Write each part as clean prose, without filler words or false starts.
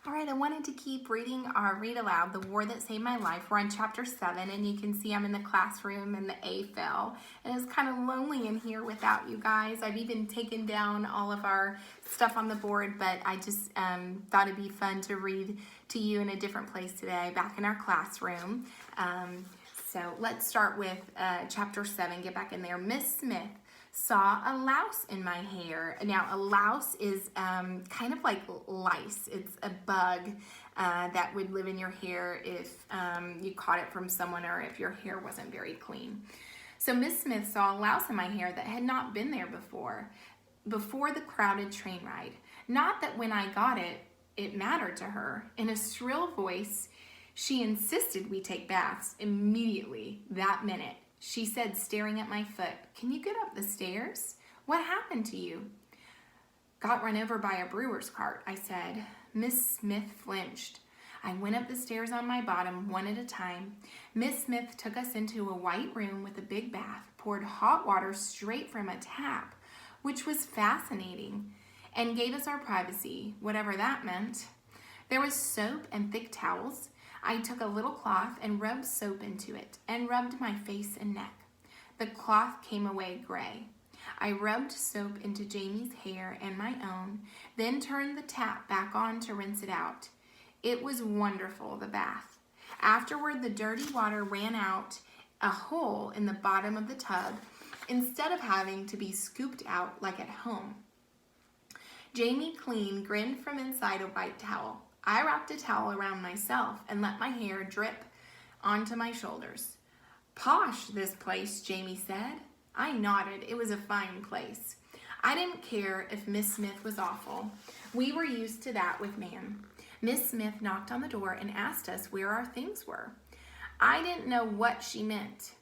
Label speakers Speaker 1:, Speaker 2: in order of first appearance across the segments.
Speaker 1: All right, I wanted to keep reading our Read Aloud, The War That Saved My Life. We're on chapter 7, and you can see I'm in the classroom and the A fell. And it's kind of lonely in here without you guys. I've even taken down all of our stuff on the board, but I just thought it'd be fun to read to you in a different place today, back in our classroom. So let's start with chapter 7, get back in there. Miss Smith saw a louse in my hair. Now, a louse is kind of like lice. It's a bug that would live in your hair if you caught it from someone or if your hair wasn't very clean. So Miss Smith saw a louse in my hair that had not been there before the crowded train ride. Not that when I got it, it mattered to her. In a shrill voice, she insisted we take baths immediately, that minute. She said, staring at my foot, "Can you get up the stairs? What happened to you?" "Got run over by a brewer's cart," I said. Miss Smith flinched. I went up the stairs on my bottom, one at a time. Miss Smith took us into a white room with a big bath, poured hot water straight from a tap, which was fascinating, and gave us our privacy, whatever that meant. There was soap and thick towels. I took a little cloth and rubbed soap into it and rubbed my face and neck. The cloth came away gray. I rubbed soap into Jamie's hair and my own, then turned the tap back on to rinse it out. It was wonderful, the bath. Afterward, the dirty water ran out a hole in the bottom of the tub instead of having to be scooped out like at home. Jamie Clean grinned from inside a white towel. I wrapped a towel around myself and let my hair drip onto my shoulders. "Posh, this place," Jamie said. I nodded. It was a fine place. I didn't care if Miss Smith was awful. We were used to that with man. Miss Smith knocked on the door and asked us where our things were. I didn't know what she meant.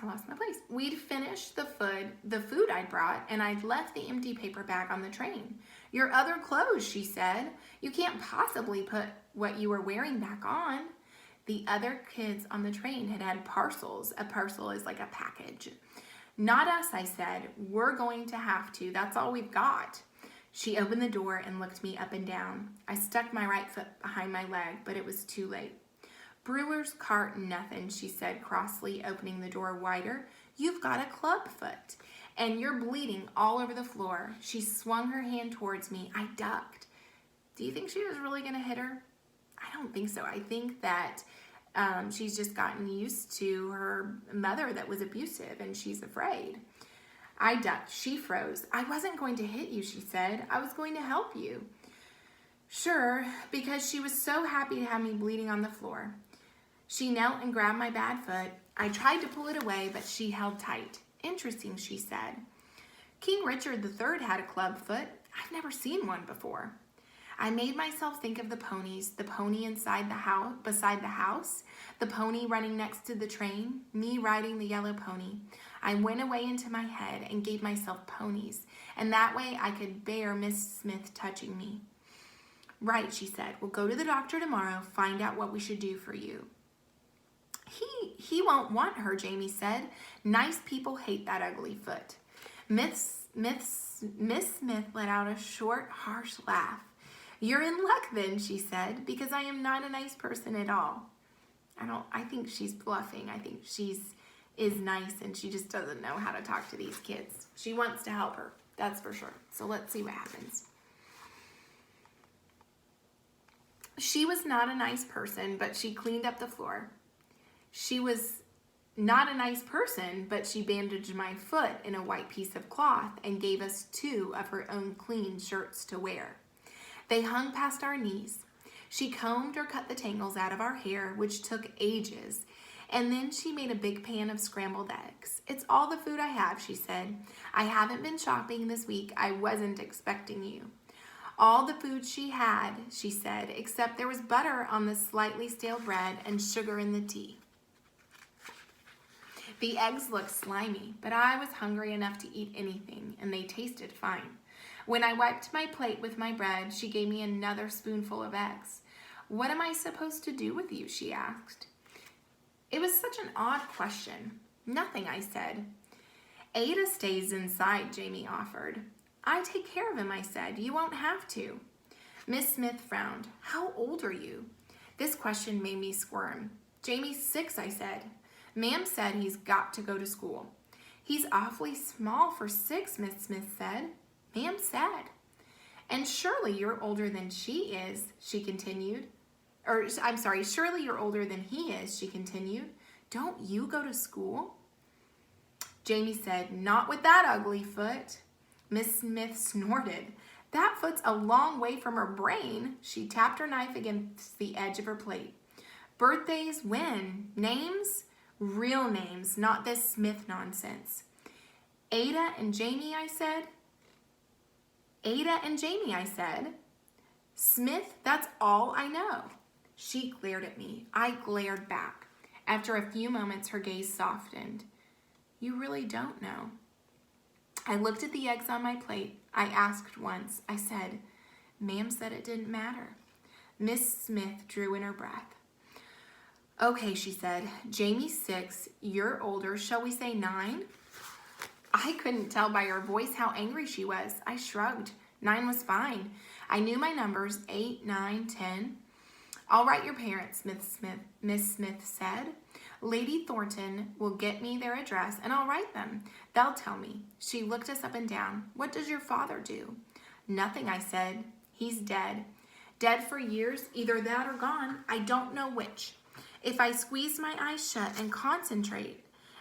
Speaker 1: I lost my place. We'd finished the food I'd brought, and I'd left the empty paper bag on the train. "Your other clothes," she said. "You can't possibly put what you were wearing back on." The other kids on the train had parcels. A parcel is like a package. "Not us," I said. "We're going to have to. That's all we've got." She opened the door and looked me up and down. I stuck my right foot behind my leg, but it was too late. "Brewer's cart, nothing," she said crossly, opening the door wider. "You've got a clubfoot, and you're bleeding all over the floor." She swung her hand towards me. I ducked. Do you think she was really going to hit her? I don't think so. I think that she's just gotten used to her mother that was abusive, and she's afraid. I ducked. She froze. "I wasn't going to hit you," she said. "I was going to help you." Sure, because she was so happy to have me bleeding on the floor. She knelt and grabbed my bad foot. I tried to pull it away, but she held tight. "Interesting," she said. "King Richard III had a clubfoot. I've never seen one before." I made myself think of the ponies, the pony inside the house, beside the house, the pony running next to the train, me riding the yellow pony. I went away into my head and gave myself ponies, and that way I could bear Miss Smith touching me. "Right," she said. "We'll go to the doctor tomorrow, find out what we should do for you." He won't want her," Jamie said. "Nice people hate that ugly foot." Miss Smith let out a short, harsh laugh. "You're in luck then," she said, "because I am not a nice person at all." I think she's bluffing. I think is nice and she just doesn't know how to talk to these kids. She wants to help her, that's for sure. So let's see what happens. She was not a nice person, but she cleaned up the floor. She was not a nice person, but she bandaged my foot in a white piece of cloth and gave us 2 of her own clean shirts to wear. They hung past our knees. She combed or cut the tangles out of our hair, which took ages, and then she made a big pan of scrambled eggs. "It's all the food I have," she said. "I haven't been shopping this week. I wasn't expecting you." All the food she had, she said, except there was butter on the slightly stale bread and sugar in the tea. The eggs looked slimy, but I was hungry enough to eat anything, and they tasted fine. When I wiped my plate with my bread, she gave me another spoonful of eggs. "What am I supposed to do with you?" she asked. It was such an odd question. "Nothing," I said. "Ada stays inside," Jamie offered. "I take care of him," I said. "You won't have to." Miss Smith frowned. How old are you? This question made me squirm. Jamie's 6, I said. Ma'am said he's got to go to school. He's awfully small for 6, Miss Smith said. Ma'am said. And surely you're older than she is, she continued. Surely you're older than he is, she continued. Don't you go to school? Jamie said, not with that ugly foot. Miss Smith snorted. That foot's a long way from her brain. She tapped her knife against the edge of her plate. Birthdays when? Names? Real names, not this Smith nonsense. Ada and Jamie, I said. Ada and Jamie, I said. Smith, that's all I know. She glared at me. I glared back. After a few moments, her gaze softened. You really don't know. I looked at the eggs on my plate. I asked once. I said, Ma'am said it didn't matter. Miss Smith drew in her breath. Okay, she said. Jamie's 6. You're older. Shall we say 9? I couldn't tell by her voice how angry she was. I shrugged. 9 was fine. I knew my numbers, 8, 9, 10. I'll write your parents, Miss Smith said. Lady Thornton will get me their address and I'll write them. They'll tell me. She looked us up and down. What does your father do? Nothing, I said. He's dead. Dead for years, either that or gone. I don't know which. If I squeezed my eyes shut and concentrated,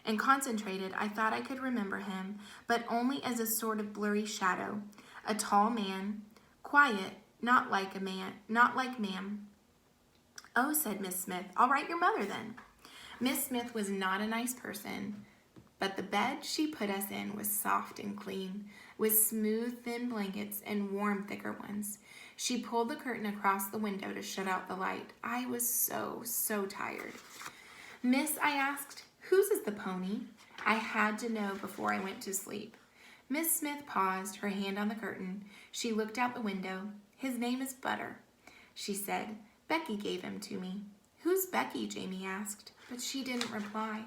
Speaker 1: I thought I could remember him, but only as a sort of blurry shadow. A tall man, quiet, not like ma'am. Oh, said Miss Smith, I'll write your mother then. Miss Smith was not a nice person, but the bed she put us in was soft and clean, with smooth, thin blankets and warm, thicker ones. She pulled the curtain across the window to shut out the light. I was so tired. Miss, I asked, whose is the pony? I had to know before I went to sleep. Miss Smith paused, her hand on the curtain. She looked out the window. His name is Butter, she said. Becky gave him to me. Who's Becky? Jamie asked, but she didn't reply.